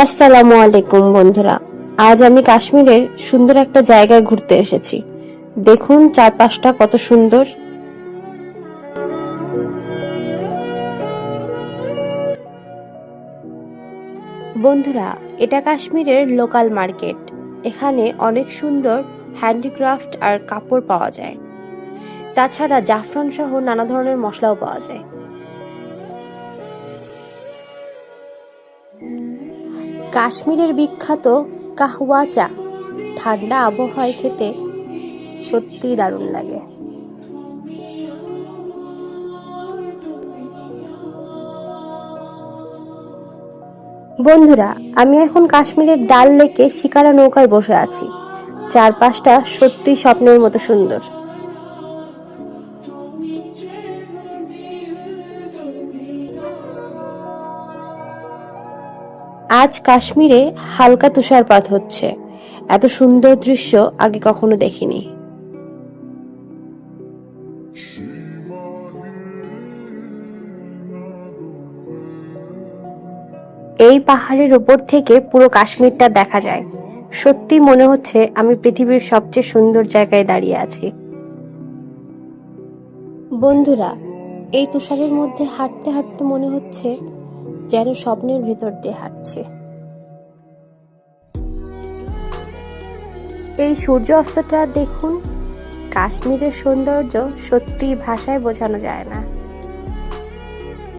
আসসালামু আলাইকুম বন্ধুরা, আজ আমি কাশ্মীরের সুন্দর একটা জায়গায় ঘুরতে এসেছি। দেখুন চারপাশটা কত সুন্দর। বন্ধুরা, এটা কাশ্মীরের লোকাল মার্কেট। এখানে অনেক সুন্দর হ্যান্ডিক্রাফট আর কাপড় পাওয়া যায়। তাছাড়া জাফরান সহ নানা ধরনের মশলাও পাওয়া যায়। কাশ্মীরের বিখ্যাত কাহওয়া চা ঠান্ডা আবহাওয়ায় খেতে সত্যিই দারুণ লাগে। বন্ধুরা, আমি এখন কাশ্মীরের ডাল লেকে শিকারা নৌকায় বসে আছি। চারপাশটা সত্যি স্বপ্নের মতো সুন্দর। আজ কাশ্মীরে হালকা তুষারপাত হচ্ছে। এত সুন্দর দৃশ্য আগে কখনো দেখিনি। এই পাহাড়ের উপর থেকে পুরো কাশ্মীরটা দেখা যায়। সত্যি মনে হচ্ছে আমি পৃথিবীর সবচেয়ে সুন্দর জায়গায় দাঁড়িয়ে আছি। বন্ধুরা, এই তুষারের মধ্যে হাঁটতে হাঁটতে মনে হচ্ছে যেন স্বপ্নের ভেতর দিয়ে হাঁটছে। এই সূর্য অস্তটা দেখুন। কাশ্মীরের সৌন্দর্য সত্যি ভাষায় বোঝানো যায় না।